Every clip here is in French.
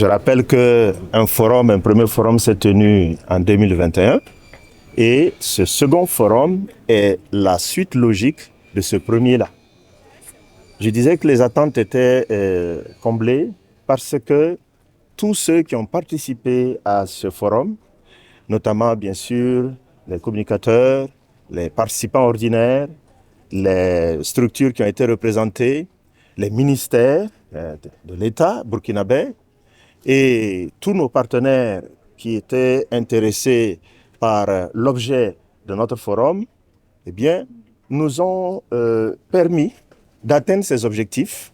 Je rappelle un premier forum s'est tenu en 2021 et ce second forum est la suite logique de ce premier-là. Je disais que les attentes étaient comblées parce que tous ceux qui ont participé à ce forum, notamment bien sûr les communicateurs, les participants ordinaires, les structures qui ont été représentées, les ministères de l'État burkinabé et tous nos partenaires qui étaient intéressés par l'objet de notre forum, eh bien, nous ont permis d'atteindre ces objectifs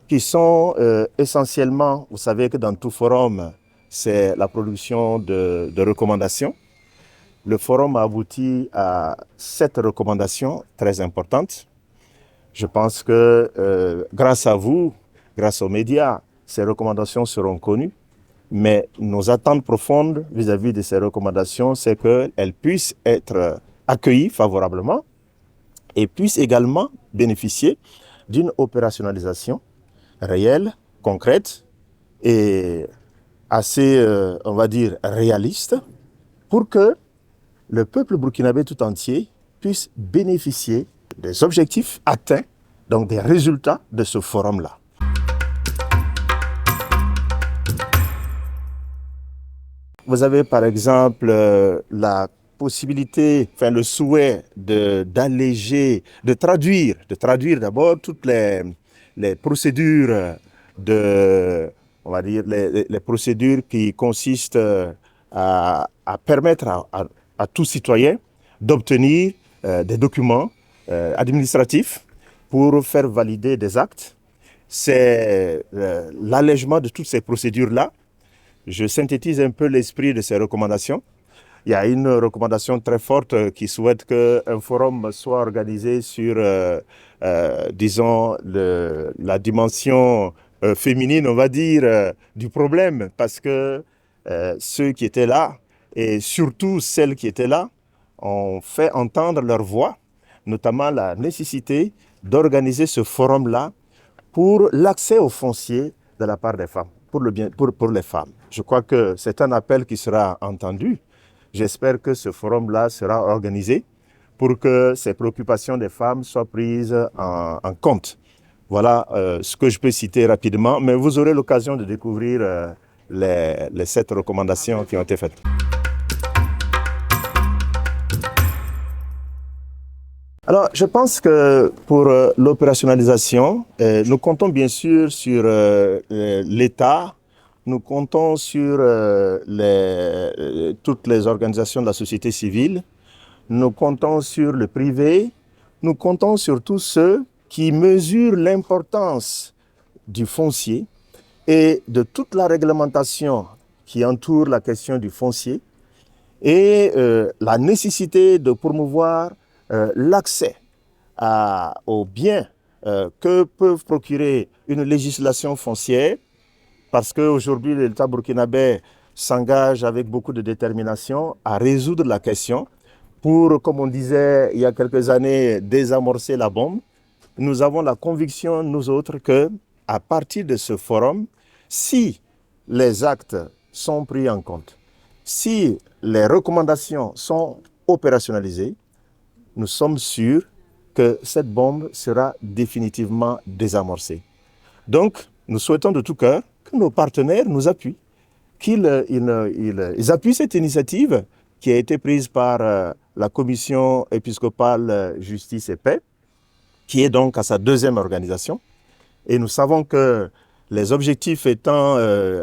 qui sont essentiellement, vous savez que dans tout forum, c'est la production de recommandations. Le forum a abouti à 7 recommandations très importantes. Je pense que grâce à vous, grâce aux médias, ces recommandations seront connues. Mais nos attentes profondes vis-à-vis de ces recommandations, c'est qu'elles puissent être accueillies favorablement et puissent également bénéficier d'une opérationnalisation réelle, concrète et assez, on va dire, réaliste pour que le peuple burkinabé tout entier puisse bénéficier des objectifs atteints, donc des résultats de ce forum-là. Vous avez par exemple la possibilité, le souhait d'alléger, de traduire d'abord toutes les procédures on va dire, les procédures qui consistent à permettre à tout citoyen d'obtenir des documents administratifs pour faire valider des actes. C'est l'allègement de toutes ces procédures-là. Je synthétise un peu l'esprit de ces recommandations. Il y a une recommandation très forte qui souhaite qu'un forum soit organisé sur, disons, la dimension féminine, on va dire, du problème, parce que ceux qui étaient là, et surtout celles qui étaient là, ont fait entendre leur voix, notamment la nécessité d'organiser ce forum-là pour l'accès au foncier de la part des femmes, pour les femmes. Je crois que c'est un appel qui sera entendu. J'espère que ce forum-là sera organisé pour que ces préoccupations des femmes soient prises en compte. Voilà ce que je peux citer rapidement, mais vous aurez l'occasion de découvrir les 7 recommandations qui ont été faites. Alors, je pense que pour l'opérationnalisation, nous comptons bien sûr sur l'État, nous comptons sur toutes les organisations de la société civile, nous comptons sur le privé, nous comptons sur tous ceux qui mesurent l'importance du foncier et de toute la réglementation qui entoure la question du foncier et la nécessité de promouvoir l'accès aux biens que peuvent procurer une législation foncière, parce qu'aujourd'hui l'État burkinabé s'engage avec beaucoup de détermination à résoudre la question pour, comme on disait il y a quelques années, désamorcer la bombe. Nous avons la conviction, nous autres, qu'à partir de ce forum, si les actes sont pris en compte, si les recommandations sont opérationnalisées, nous sommes sûrs que cette bombe sera définitivement désamorcée. Donc, nous souhaitons de tout cœur que nos partenaires nous appuient, qu'ils appuient cette initiative qui a été prise par la Commission épiscopale Justice et Paix, qui est donc à sa 2e organisation. Et nous savons que les objectifs étant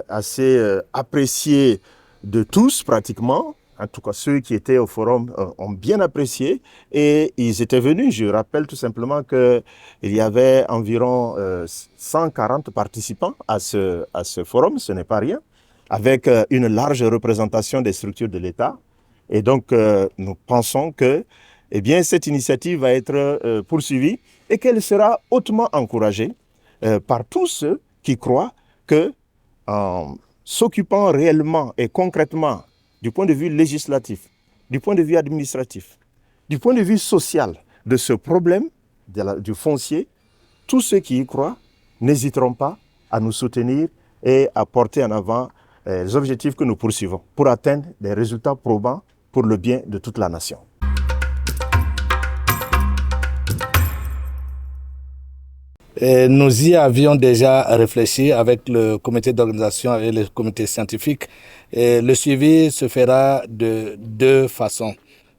assez appréciés de tous pratiquement, en tout cas ceux qui étaient au forum ont bien apprécié et ils étaient venus. Je rappelle tout simplement qu'il y avait environ 140 participants à ce forum, ce n'est pas rien, avec une large représentation des structures de l'État. Et donc nous pensons que cette initiative va être poursuivie et qu'elle sera hautement encouragée par tous ceux qui croient que en s'occupant réellement et concrètement du point de vue législatif, du point de vue administratif, du point de vue social de ce problème du foncier, tous ceux qui y croient n'hésiteront pas à nous soutenir et à porter en avant les objectifs que nous poursuivons pour atteindre des résultats probants pour le bien de toute la nation. Et nous y avions déjà réfléchi avec le comité d'organisation et le comité scientifique. Et le suivi se fera de deux façons.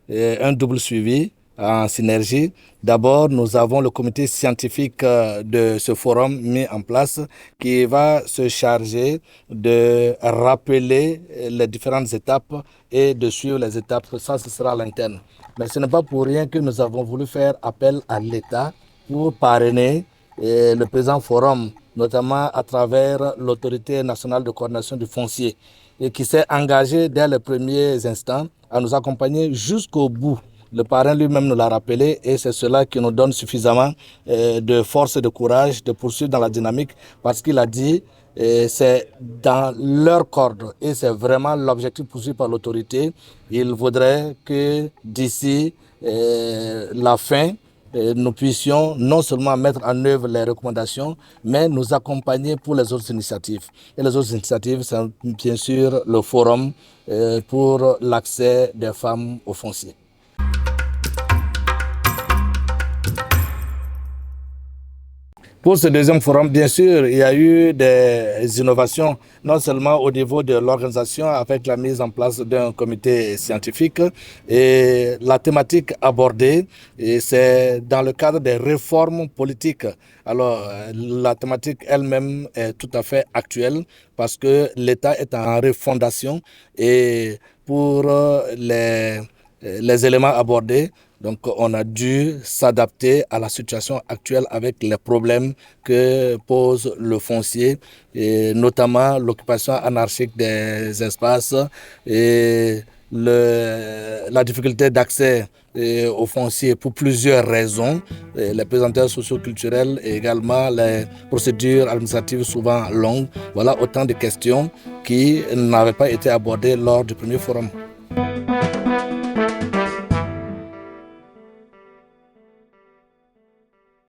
Et un double suivi en synergie. D'abord, nous avons le comité scientifique de ce forum mis en place qui va se charger de rappeler les différentes étapes et de suivre les étapes. Ça, ce sera à l'interne. Mais ce n'est pas pour rien que nous avons voulu faire appel à l'État pour parrainer le présent forum, notamment à travers l'autorité nationale de coordination du foncier, et qui s'est engagé dès les premiers instants à nous accompagner jusqu'au bout. Le parrain lui-même nous l'a rappelé et c'est cela qui nous donne suffisamment de force et de courage de poursuivre dans la dynamique parce qu'il a dit c'est dans leur corde et c'est vraiment l'objectif poursuivi par l'autorité. Il voudrait que d'ici la fin, nous puissions non seulement mettre en œuvre les recommandations, mais nous accompagner pour les autres initiatives. Et les autres initiatives, c'est bien sûr le forum pour l'accès des femmes au foncier. Pour ce deuxième forum, bien sûr, il y a eu des innovations, non seulement au niveau de l'organisation avec la mise en place d'un comité scientifique et la thématique abordée, c'est dans le cadre des réformes politiques. Alors, la thématique elle-même est tout à fait actuelle parce que l'État est en refondation et pour les éléments abordés, donc on a dû s'adapter à la situation actuelle avec les problèmes que pose le foncier, et notamment l'occupation anarchique des espaces et la difficulté d'accès au foncier pour plusieurs raisons, les pesanteurs socio-culturelles et également les procédures administratives souvent longues. Voilà autant de questions qui n'avaient pas été abordées lors du premier forum.